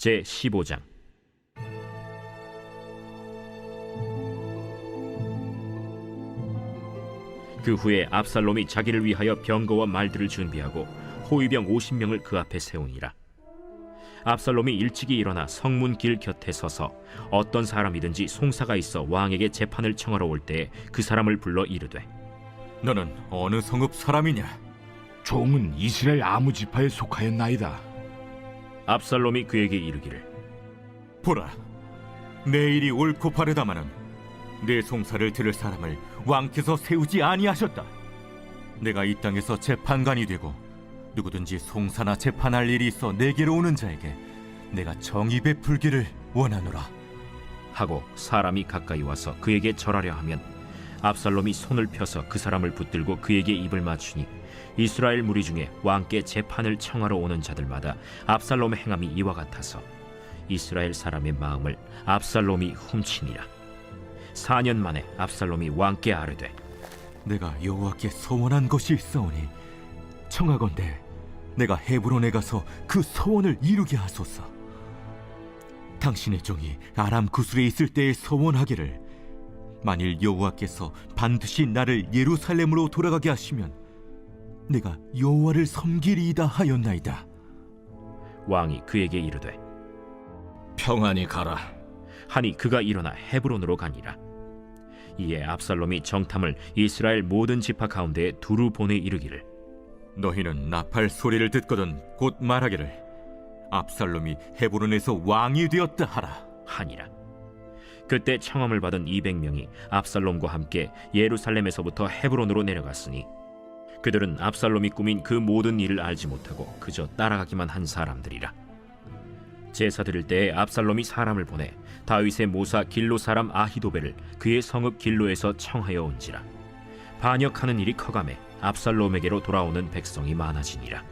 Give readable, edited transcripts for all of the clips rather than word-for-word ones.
제15장. 그 후에 압살롬이 자기를 위하여 병거와 말들을 준비하고 호위병 50명을 그 앞에 세우니라. 압살롬이 일찍이 일어나 성문 길 곁에 서서 어떤 사람이든지 송사가 있어 왕에게 재판을 청하러 올 때에 그 사람을 불러 이르되, 너는 어느 성읍 사람이냐? 종은 이스라엘 아무 지파에 속하였나이다. 압살롬이 그에게 이르기를, 보라, 내 일이 옳고 바르다마는 내 송사를 들을 사람을 왕께서 세우지 아니하셨다. 내가 이 땅에서 재판관이 되고 누구든지 송사나 재판할 일이 있어 내게로 오는 자에게 내가 정의 베풀기를 원하노라 하고 사람이 가까이 와서 그에게 절하려 하면 압살롬이 손을 펴서 그 사람을 붙들고 그에게 입을 맞추니 이스라엘 무리 중에 왕께 재판을 청하러 오는 자들마다 압살롬의 행함이 이와 같아서 이스라엘 사람의 마음을 압살롬이 훔치니라. 4년 만에 압살롬이 왕께 아뢰되, 내가 여호와께 소원한 것이 있사오니 청하건대 내가 헤브론에 가서 그 소원을 이루게 하소서. 당신의 종이 아람 구술에 있을 때에 소원하기를, 만일 여호와께서 반드시 나를 예루살렘으로 돌아가게 하시면 내가 여호와를 섬기리이다 하였나이다. 왕이 그에게 이르되, 평안히 가라. 하니 그가 일어나 헤브론으로 가니라. 이에 압살롬이 정탐을 이스라엘 모든 지파 가운데에 두루 보내 이르기를, 너희는 나팔 소리를 듣거든 곧 말하기를, 압살롬이 헤브론에서 왕이 되었다 하라 하니라. 그때 청함을 받은 200명이 압살롬과 함께 예루살렘에서부터 헤브론으로 내려갔으니 그들은 압살롬이 꾸민 그 모든 일을 알지 못하고 그저 따라가기만 한 사람들이라. 제사 드릴 때에 압살롬이 사람을 보내 다윗의 모사 길로 사람 아히도벨을 그의 성읍 길로에서 청하여 온지라. 반역하는 일이 커가매 압살롬에게로 돌아오는 백성이 많아지니라.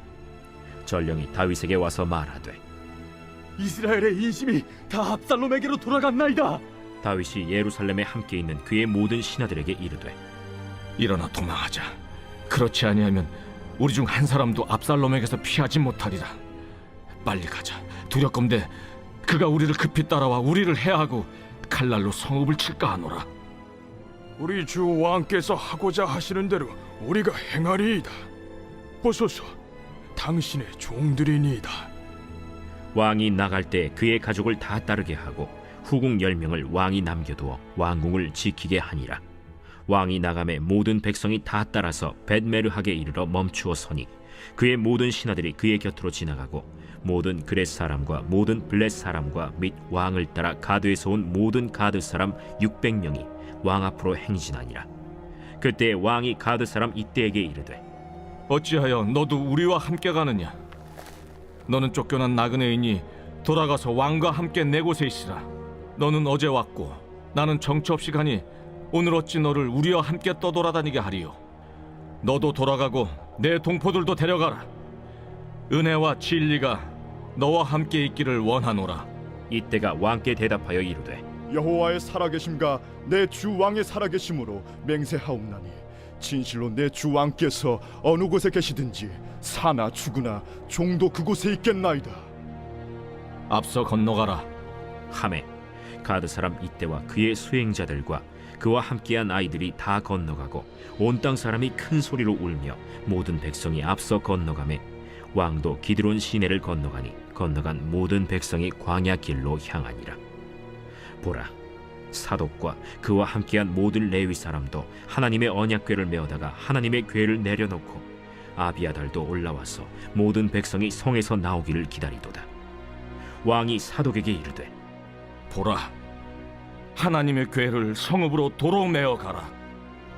전령이 다윗에게 와서 말하되, 이스라엘의 인심이 다 압살롬에게로 돌아갔나이다. 다윗이 예루살렘에 함께 있는 그의 모든 신하들에게 이르되, 일어나 도망하자. 그렇지 아니하면 우리 중 한 사람도 압살롬에게서 피하지 못하리라. 빨리 가자. 두렵건대 그가 우리를 급히 따라와 우리를 해하고 칼날로 성읍을 칠까 하노라. 우리 주 왕께서 하고자 하시는 대로 우리가 행하리이다. 보소서, 당신의 종들이니이다. 왕이 나갈 때 그의 가족을 다 따르게 하고 후궁 10명을 왕이 남겨두어 왕궁을 지키게 하니라. 왕이 나감에 모든 백성이 다 따라서 벳메르하게 이르러 멈추어 서니 그의 모든 신하들이 그의 곁으로 지나가고 모든 그렛 사람과 모든 블렛 사람과 및 왕을 따라 가드에서 온 모든 가드 사람 600명이 왕 앞으로 행진하니라. 그때 왕이 가드 사람 이때에게 이르되, 어찌하여 너도 우리와 함께 가느냐? 너는 쫓겨난 나그네이니 돌아가서 왕과 함께 내 곳에 있으라. 너는 어제 왔고 나는 정처 없이 가니 오늘 어찌 너를 우리와 함께 떠돌아다니게 하리요? 너도 돌아가고 내 동포들도 데려가라. 은혜와 진리가 너와 함께 있기를 원하노라. 이때가 왕께 대답하여 이르되, 여호와의 살아계심과 내 주 왕의 살아계심으로 맹세하옵나니 진실로 내 주 왕께서 어느 곳에 계시든지 사나 죽으나 종도 그곳에 있겠나이다. 앞서 건너가라. 하매 가드 사람 이때와 그의 수행자들과 그와 함께한 아이들이 다 건너가고 온 땅 사람이 큰 소리로 울며 모든 백성이 앞서 건너가매 왕도 기드론 시내를 건너가니 건너간 모든 백성이 광야 길로 향하니라. 보라, 사독과 그와 함께한 모든 레위 사람도 하나님의 언약궤를 메어다가 하나님의 궤를 내려놓고 아비아달도 올라와서 모든 백성이 성에서 나오기를 기다리도다. 왕이 사독에게 이르되, 보라, 하나님의 궤를 성읍으로 도로 메어 가라.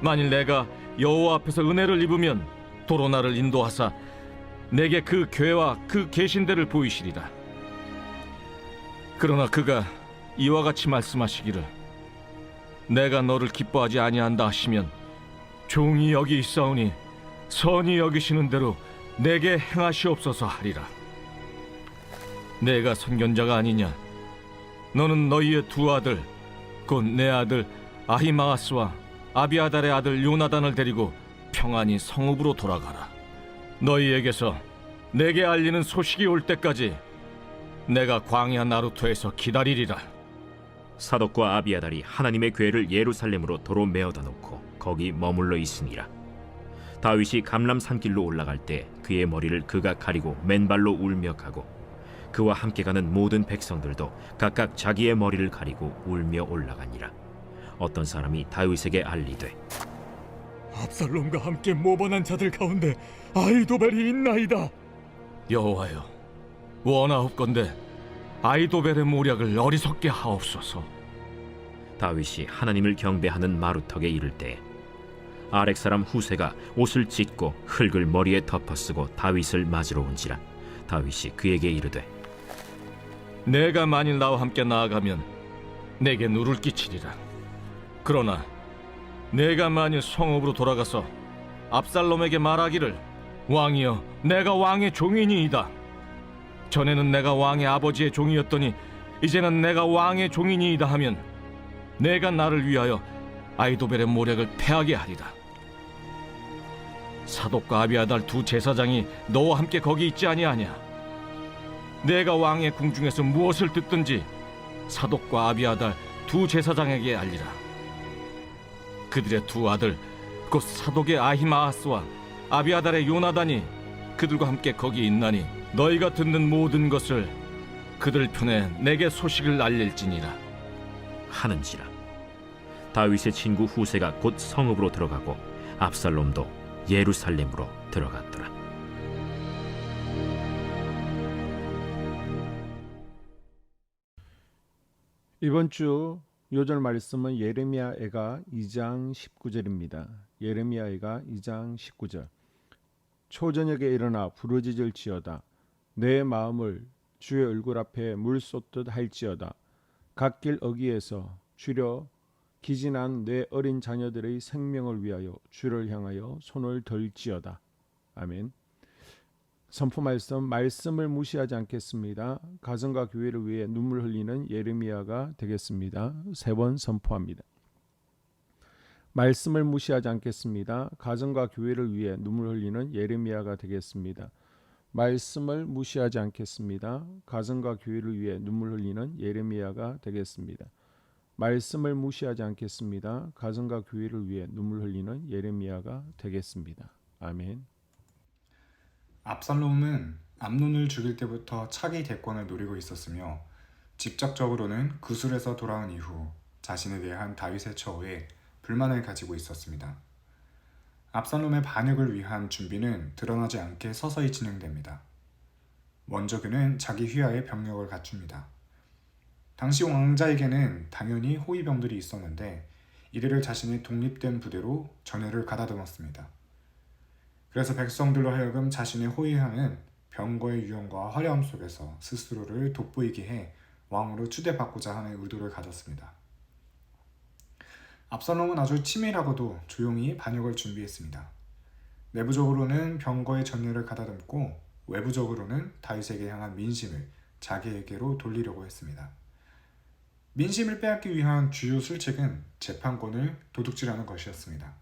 만일 내가 여호와 앞에서 은혜를 입으면 도로 나를 인도하사 내게 그 궤와 그 계신대를 보이시리라. 그러나 그가 이와 같이 말씀하시기를, 내가 너를 기뻐하지 아니한다 하시면 종이 여기 있사오니 선히 여기시는 대로 내게 행하시옵소서 하리라. 내가 선견자가 아니냐? 너는 너희의 두 아들 곧 내 아들 아히마아스와 아비아달의 아들 요나단을 데리고 평안히 성읍으로 돌아가라. 너희에게서 내게 알리는 소식이 올 때까지 내가 광야 나루토에서 기다리리라. 사독과 아비아달이 하나님의 궤를 예루살렘으로 도로 메어다 놓고 거기 머물러 있으니라. 다윗이 감람 산길로 올라갈 때 그의 머리를 그가 가리고 맨발로 울며 가고 그와 함께 가는 모든 백성들도 각각 자기의 머리를 가리고 울며 올라가니라. 어떤 사람이 다윗에게 알리되 압살롬과 함께 모반한 자들 가운데 아히도벨이 있나이다. 여호와여, 원하옵건대 아히도벨의 모략을 어리석게 하옵소서. 다윗이 하나님을 경배하는 마루턱에 이를 때 아렉 사람 후세가 옷을 찢고 흙을 머리에 덮어쓰고 다윗을 맞으러 온지라. 다윗이 그에게 이르되 내가 만일 나와 함께 나아가면 내게 누를 끼치리라. 그러나 내가 만일 성읍으로 돌아가서 압살롬에게 말하기를 왕이여, 내가 왕의 종이니이다. 전에는 내가 왕의 아버지의 종이었더니 이제는 내가 왕의 종이니이다 하면 내가 나를 위하여 아히도벨의 모략을 패하게 하리라. 사독과 아비아달 두 제사장이 너와 함께 거기 있지 아니하냐? 내가 왕의 궁중에서 무엇을 듣든지 사독과 아비아달 두 제사장에게 알리라. 그들의 두 아들 곧 사독의 아히마아스와 아비아달의 요나단이 그들과 함께 거기 있나니 너희가 듣는 모든 것을 그들 편에 내게 소식을 알릴지니라 하는지라. 다윗의 친구 후세가 곧 성읍으로 들어가고 압살롬도 예루살렘으로 들어갔더라. 이번 주 요절 말씀은 예레미야애가 2장 19절입니다. 예레미야애가 2장 19절. 초저녁에 일어나 부르짖을지어다. 내 마음을 주의 얼굴 앞에 물 쏟듯 할지어다. 갓길 어귀에서 주려 기진한 내 어린 자녀들의 생명을 위하여 주를 향하여 손을 들지어다. 아멘. 선포 말씀을 무시하지 않겠습니다. 가정과 교회를 위해 눈물 흘리는 예레미야가 되겠습니다. 3번 선포합니다. 말씀을 무시하지 않겠습니다. 가정과 교회를 위해 눈물 흘리는 예레미야가 되겠습니다. 말씀을 무시하지 않겠습니다. 가정과 교회를 위해 눈물 흘리는 예레미야가 되겠습니다. 말씀을 무시하지 않겠습니다. 가정과 교회를 위해 눈물 흘리는 예레미야가 되겠습니다. 아멘. 압살롬은 암논을 죽일 때부터 차기 대권을 노리고 있었으며 직접적으로는 구술에서 돌아온 이후 자신에 대한 다윗의 처우에 불만을 가지고 있었습니다. 압살롬의 반역을 위한 준비는 드러나지 않게 서서히 진행됩니다. 먼저 그는 자기 휘하에 병력을 갖춥니다. 당시 왕자에게는 당연히 호위병들이 있었는데 이들을 자신의 독립된 부대로 전열을 가다듬었습니다. 그래서 백성들로 하여금 자신의 호위하는 병거의 유형과 화려함 속에서 스스로를 돋보이게 해 왕으로 추대받고자 하는 의도를 가졌습니다. 압살롬은 아주 치밀하고도 조용히 반역을 준비했습니다. 내부적으로는 병거의 전열을 가다듬고 외부적으로는 다윗에게 향한 민심을 자기에게로 돌리려고 했습니다. 민심을 빼앗기 위한 주요 술책은 재판권을 도둑질하는 것이었습니다.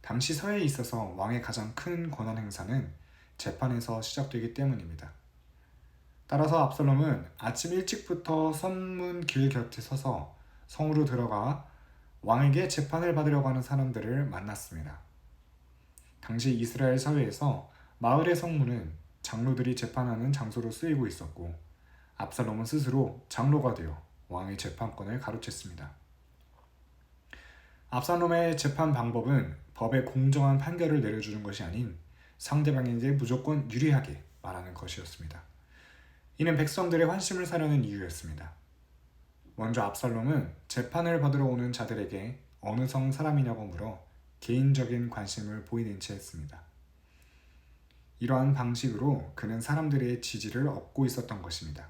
당시 사회에 있어서 왕의 가장 큰 권한 행사는 재판에서 시작되기 때문입니다. 따라서 압살롬은 아침 일찍부터 성문 길 곁에 서서 성으로 들어가 왕에게 재판을 받으려고 하는 사람들을 만났습니다. 당시 이스라엘 사회에서 마을의 성문은 장로들이 재판하는 장소로 쓰이고 있었고 압살롬은 스스로 장로가 되어 왕의 재판권을 가로챘습니다. 압살롬의 재판 방법은 법의 공정한 판결을 내려주는 것이 아닌 상대방에게 무조건 유리하게 말하는 것이었습니다. 이는 백성들의 환심을 사려는 이유였습니다. 먼저 압살롬은 재판을 받으러 오는 자들에게 어느 성 사람이냐고 물어 개인적인 관심을 보이는 채 했습니다. 이러한 방식으로 그는 사람들의 지지를 얻고 있었던 것입니다.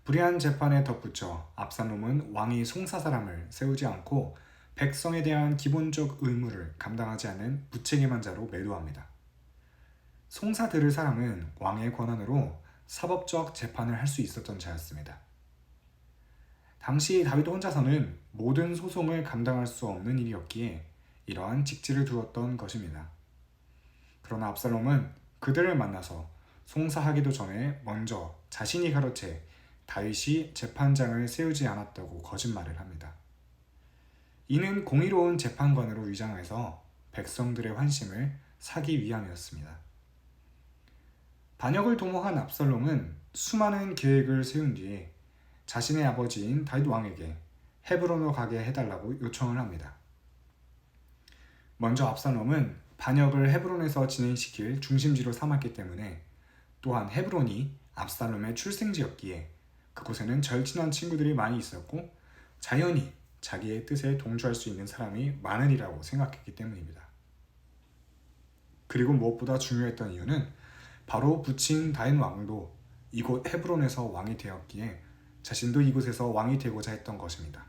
불의한 재판에 덧붙여 압살롬은 왕이 송사 사람을 세우지 않고 백성에 대한 기본적 의무를 감당하지 않는 무책임한 자로 매도합니다. 송사 들을 사람은 왕의 권한으로 사법적 재판을 할 수 있었던 자였습니다. 당시 다윗 혼자서는 모든 소송을 감당할 수 없는 일이었기에 이러한 직지를 두었던 것입니다. 그러나 압살롬은 그들을 만나서 송사하기도 전에 먼저 자신이 가로채 다윗이 재판장을 세우지 않았다고 거짓말을 합니다. 이는 공의로운 재판관으로 위장해서 백성들의 환심을 사기 위함이었습니다. 반역을 도모한 압살롬은 수많은 계획을 세운 뒤에 자신의 아버지인 다윗 왕에게 헤브론으로 가게 해달라고 요청을 합니다. 먼저 압살롬은 반역을 헤브론에서 진행시킬 중심지로 삼았기 때문에, 또한 헤브론이 압살롬의 출생지였기에 그곳에는 절친한 친구들이 많이 있었고 자연히 자기의 뜻에 동조할 수 있는 사람이 많으리라고 생각했기 때문입니다. 그리고 무엇보다 중요했던 이유는 바로 부친 다윗 왕도 이곳 헤브론에서 왕이 되었기에 자신도 이곳에서 왕이 되고자 했던 것입니다.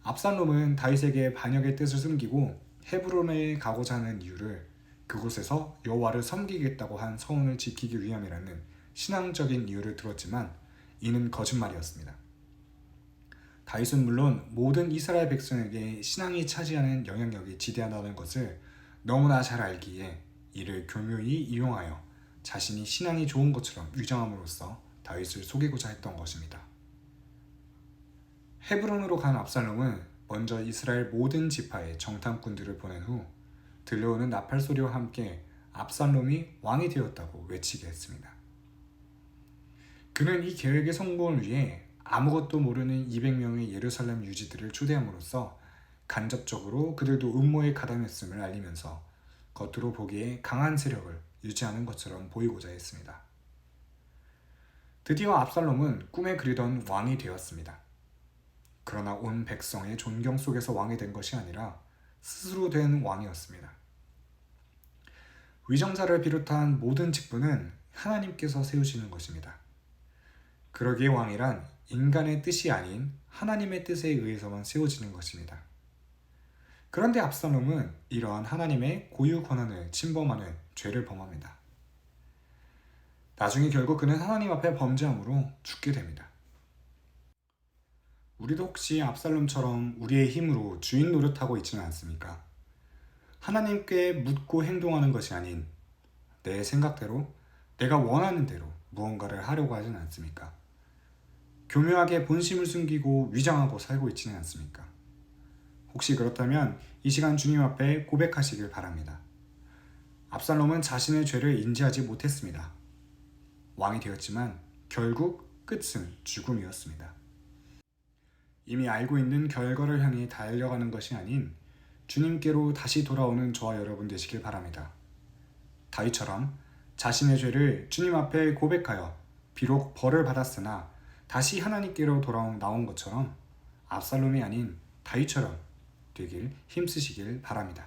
압살롬은 다윗에게 반역의 뜻을 숨기고 헤브론에 가고자 하는 이유를 그곳에서 여호와를 섬기겠다고 한 서원을 지키기 위함이라는 신앙적인 이유를 들었지만 이는 거짓말이었습니다. 다윗은 물론 모든 이스라엘 백성에게 신앙이 차지하는 영향력이 지대하다는 것을 너무나 잘 알기에 이를 교묘히 이용하여 자신이 신앙이 좋은 것처럼 위장함으로써 다윗을 속이고자 했던 것입니다. 헤브론으로 간 압살롬은 먼저 이스라엘 모든 지파에 정탐꾼들을 보낸 후 들려오는 나팔 소리와 함께 압살롬이 왕이 되었다고 외치게 했습니다. 그는 이 계획의 성공을 위해 아무것도 모르는 200명의 예루살렘 유지들을 초대함으로써 간접적으로 그들도 음모에 가담했음을 알리면서 겉으로 보기에 강한 세력을 유지하는 것처럼 보이고자 했습니다. 드디어 압살롬은 꿈에 그리던 왕이 되었습니다. 그러나 온 백성의 존경 속에서 왕이 된 것이 아니라 스스로 된 왕이었습니다. 위정자를 비롯한 모든 직분은 하나님께서 세우시는 것입니다. 그러기에 왕이란 인간의 뜻이 아닌 하나님의 뜻에 의해서만 세워지는 것입니다. 그런데 압살롬은 이러한 하나님의 고유 권한을 침범하는 죄를 범합니다. 나중에 결국 그는 하나님 앞에 범죄함으로 죽게 됩니다. 우리도 혹시 압살롬처럼 우리의 힘으로 주인 노릇하고 있지는 않습니까? 하나님께 묻고 행동하는 것이 아닌 내 생각대로, 내가 원하는 대로 무언가를 하려고 하진 않습니까? 교묘하게 본심을 숨기고 위장하고 살고 있지는 않습니까? 혹시 그렇다면 이 시간 주님 앞에 고백하시길 바랍니다. 압살롬은 자신의 죄를 인지하지 못했습니다. 왕이 되었지만 결국 끝은 죽음이었습니다. 이미 알고 있는 결과를 향해 달려가는 것이 아닌 주님께로 다시 돌아오는 저와 여러분 되시길 바랍니다. 다윗처럼 자신의 죄를 주님 앞에 고백하여 비록 벌을 받았으나 다시 하나님께로 나온 것처럼 압살롬이 아닌 다윗처럼 되길 힘쓰시길 바랍니다.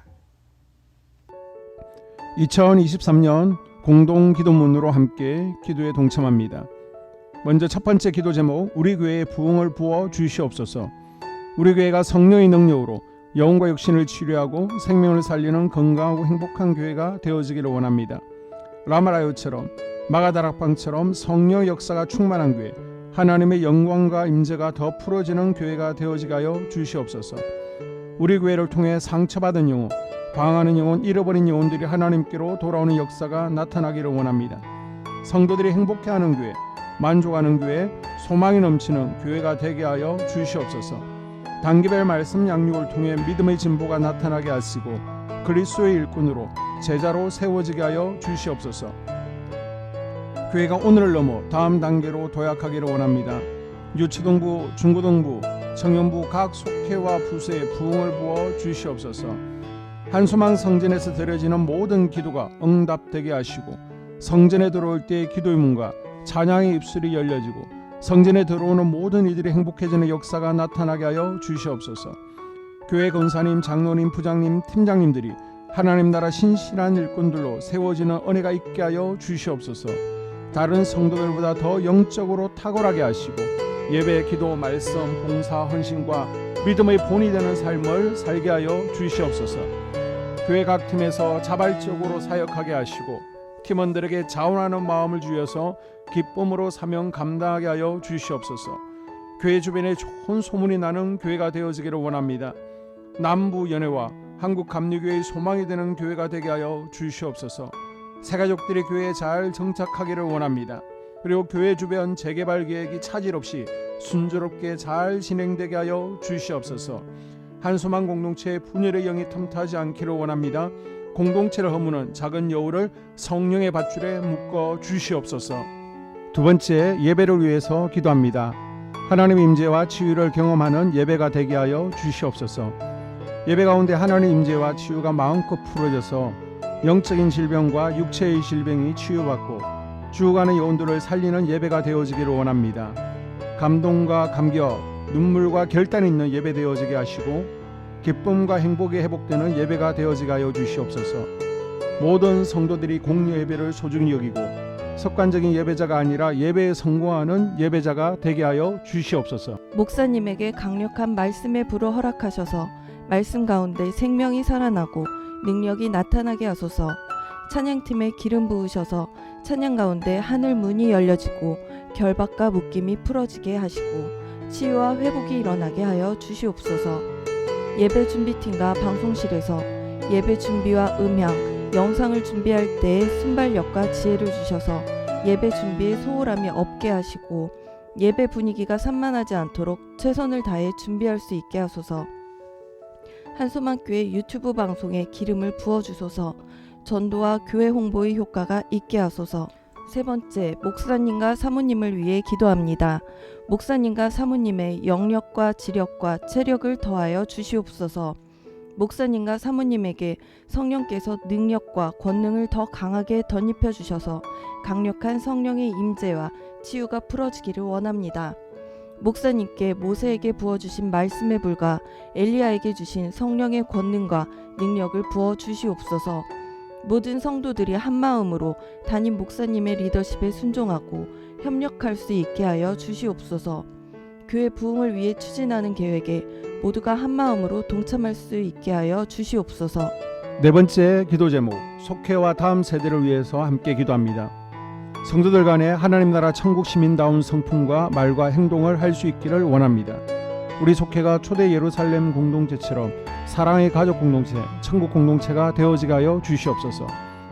2023년 공동 기도문으로 함께 기도에 동참합니다. 먼저 첫 번째 기도 제목, 우리 교회에 부흥을 부어 주시옵소서. 우리 교회가 성령의 능력으로 영혼과 육신을 치료하고 생명을 살리는 건강하고 행복한 교회가 되어지기를 원합니다. 라마라요처럼 마가다락방처럼 성령 역사가 충만한 교회, 하나님의 영광과 임재가 더 풀어지는 교회가 되어지게 하여 주시옵소서. 우리 교회를 통해 상처받은 영혼, 방황하는 영혼, 잃어버린 영혼들이 하나님께로 돌아오는 역사가 나타나기를 원합니다. 성도들이 행복해하는 교회, 만족하는 교회, 소망이 넘치는 교회가 되게 하여 주시옵소서. 단기별 말씀 양육을 통해 믿음의 진보가 나타나게 하시고 그리스도의 일꾼으로 제자로 세워지게 하여 주시옵소서. 교회가 오늘을 넘어 다음 단계로 도약하기를 원합니다. 유초등부, 중고등부, 청년부 각 속회와 부서에 부흥을 부어 주시옵소서. 한소망 성전에서 드려지는 모든 기도가 응답되게 하시고 성전에 들어올 때의 기도의 문과 찬양의 입술이 열려지고 성전에 들어오는 모든 이들이 행복해지는 역사가 나타나게 하여 주시옵소서. 교회 권사님, 장로님, 부장님, 팀장님들이 하나님 나라 신실한 일꾼들로 세워지는 은혜가 있게 하여 주시옵소서. 다른 성도들보다 더 영적으로 탁월하게 하시고 예배, 기도, 말씀, 봉사, 헌신과 믿음의 본이 되는 삶을 살게 하여 주시옵소서. 교회 각 팀에서 자발적으로 사역하게 하시고 팀원들에게 자원하는 마음을 주셔서 기쁨으로 사명 감당하게 하여 주시옵소서. 교회 주변에 좋은 소문이 나는 교회가 되어지기를 원합니다. 남부 연회와 한국 감리교회의 소망이 되는 교회가 되게 하여 주시옵소서. 새가족들이 교회에 잘 정착하기를 원합니다. 그리고 교회 주변 재개발 계획이 차질 없이 순조롭게 잘 진행되게 하여 주시옵소서. 한소만 공동체의 분열의 영이 틈타지 않기를 원합니다. 공동체를 허무는 작은 여우를 성령의 밧줄에 묶어 주시옵소서. 두 번째, 예배를 위해서 기도합니다. 하나님 임재와 치유를 경험하는 예배가 되게 하여 주시옵소서. 예배 가운데 하나님 임재와 치유가 마음껏 풀어져서 영적인 질병과 육체의 질병이 치유받고 죽어가는 영혼들을 살리는 예배가 되어지기를 원합니다. 감동과 감격, 눈물과 결단이 있는 예배 되어지게 하시고 기쁨과 행복이 회복되는 예배가 되어지게 하여 주시옵소서. 모든 성도들이 공유 예배를 소중히 여기고 습관적인 예배자가 아니라 예배에 성공하는 예배자가 되게 하여 주시옵소서. 목사님에게 강력한 말씀의 불을 허락하셔서 말씀 가운데 생명이 살아나고 능력이 나타나게 하소서. 찬양팀에 기름 부으셔서 찬양 가운데 하늘 문이 열려지고 결박과 묶임이 풀어지게 하시고 치유와 회복이 일어나게 하여 주시옵소서. 예배 준비팀과 방송실에서 예배 준비와 음향, 영상을 준비할 때의 순발력과 지혜를 주셔서 예배 준비에 소홀함이 없게 하시고 예배 분위기가 산만하지 않도록 최선을 다해 준비할 수 있게 하소서. 한소만교회 유튜브 방송에 기름을 부어주소서. 전도와 교회 홍보의 효과가 있게 하소서. 세 번째, 목사님과 사모님을 위해 기도합니다. 목사님과 사모님의 영력과 지력과 체력을 더하여 주시옵소서. 목사님과 사모님에게 성령께서 능력과 권능을 더 강하게 덧입혀 주셔서 강력한 성령의 임재와 치유가 풀어지기를 원합니다. 목사님께 모세에게 부어주신 말씀의 불과 엘리야에게 주신 성령의 권능과 능력을 부어 주시옵소서. 모든 성도들이 한마음으로 담임 목사님의 리더십에 순종하고 협력할 수 있게 하여 주시옵소서. 교회 부흥을 위해 추진하는 계획에 모두가 한마음으로 동참할 수 있게 하여 주시옵소서. 네 번째 기도 제목, 속회와 다음 세대를 위해서 함께 기도합니다. 성도들 간에 하나님 나라 천국 시민다운 성품과 말과 행동을 할 수 있기를 원합니다. 우리 속회가 초대 예루살렘 공동체처럼 사랑의 가족 공동체, 천국 공동체가 되어지게 하여 주시옵소서.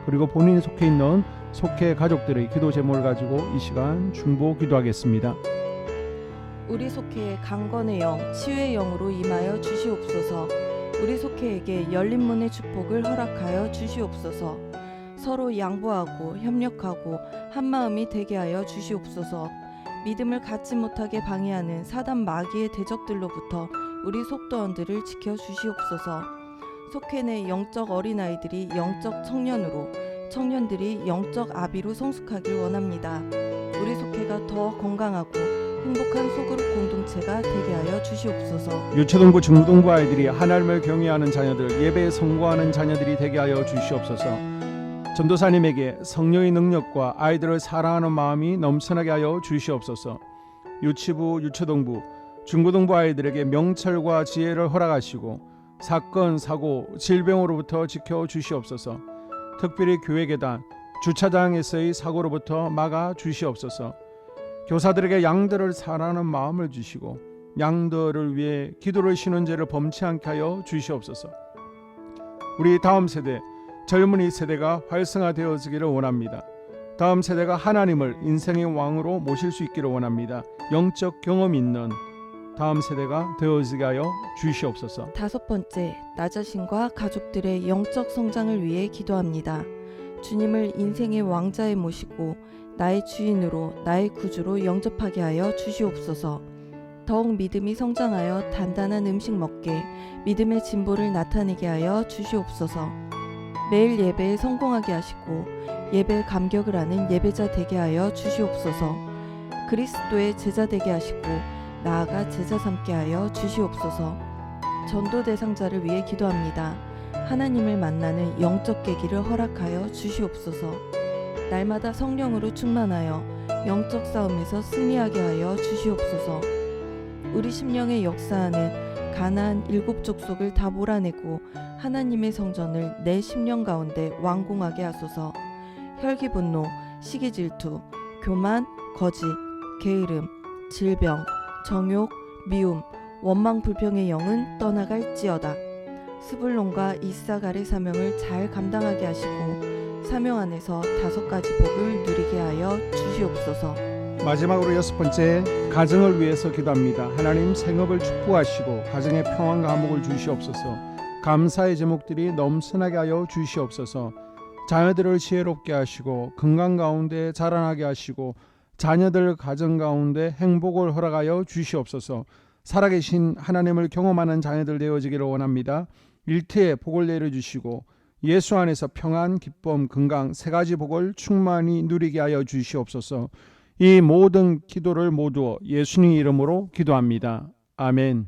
그리고 본인이 속해 있는 속회 가족들의 기도 제목을 가지고 이 시간 중보 기도하겠습니다. 우리 속회에 강건의 영, 치유의 영으로 임하여 주시옵소서. 우리 속회에게 열린 문의 축복을 허락하여 주시옵소서. 서로 양보하고 협력하고 한마음이 되게 하여 주시옵소서. 믿음을 갖지 못하게 방해하는 사단 마귀의 대적들로부터 우리 속도원들을 지켜주시옵소서. 속회 내 영적 어린아이들이 영적 청년으로, 청년들이 영적 아비로 성숙하길 원합니다. 우리 속회가 더 건강하고 행복한 소그룹 공동체가 되게 하여 주시옵소서. 유초등부 중등부 아이들이 하나님을 경외하는 자녀들, 예배에 성공하는 자녀들이 되게 하여 주시옵소서. 전도사님에게 성령의 능력과 아이들을 사랑하는 마음이 넘쳐나게 하여 주시옵소서. 유치부, 유초등부, 중고등부 아이들에게 명철과 지혜를 허락하시고 사건, 사고, 질병으로부터 지켜 주시옵소서. 특별히 교회 계단, 주차장에서의 사고로부터 막아 주시옵소서. 교사들에게 양들을 사랑하는 마음을 주시고 양들을 위해 기도를 쉬는 죄를 범치 않게 하여 주시옵소서. 우리 다음 세대, 젊은이 세대가 활성화되어지기를 원합니다. 다음 세대가 하나님을 인생의 왕으로 모실 수 있기를 원합니다. 영적 경험이 있는 다음 세대가 되어지게 하여 주시옵소서. 다섯 번째, 나 자신과 가족들의 영적 성장을 위해 기도합니다. 주님을 인생의 왕자에 모시고 나의 주인으로, 나의 구주로 영접하게 하여 주시옵소서. 더욱 믿음이 성장하여 단단한 음식 먹게, 믿음의 진보를 나타내게 하여 주시옵소서. 매일 예배에 성공하게 하시고 예배에 감격을 하는 예배자 되게 하여 주시옵소서. 그리스도의 제자 되게 하시고 나아가 제자 삼게 하여 주시옵소서. 전도 대상자를 위해 기도합니다. 하나님을 만나는 영적 계기를 허락하여 주시옵소서. 날마다 성령으로 충만하여 영적 싸움에서 승리하게 하여 주시옵소서. 우리 심령에 역사하는 가나안 7 족속을 다 몰아내고 하나님의 성전을 내 심령 가운데 완공하게 하소서. 혈기 분노, 시기 질투, 교만, 거짓, 게으름, 질병, 정욕, 미움, 원망 불평의 영은 떠나갈지어다. 스불론과 이사갈의 사명을 잘 감당하게 하시고 사명 안에서 5가지 복을 누리게 하여 주시옵소서. 마지막으로 6번째, 가정을 위해서 기도합니다. 하나님, 생업을 축복하시고 가정에 평안과 화목을 주시옵소서. 감사의 제목들이 넘쳐나게 하여 주시옵소서. 자녀들을 지혜롭게 하시고 건강 가운데 자라나게 하시고 자녀들 가정 가운데 행복을 허락하여 주시옵소서. 살아계신 하나님을 경험하는 자녀들 되어지기를 원합니다. 일태에 복을 내려주시고 예수 안에서 평안, 기쁨, 건강 3가지 복을 충만히 누리게 하여 주시옵소서. 이 모든 기도를 모두 예수님 이름으로 기도합니다. 아멘.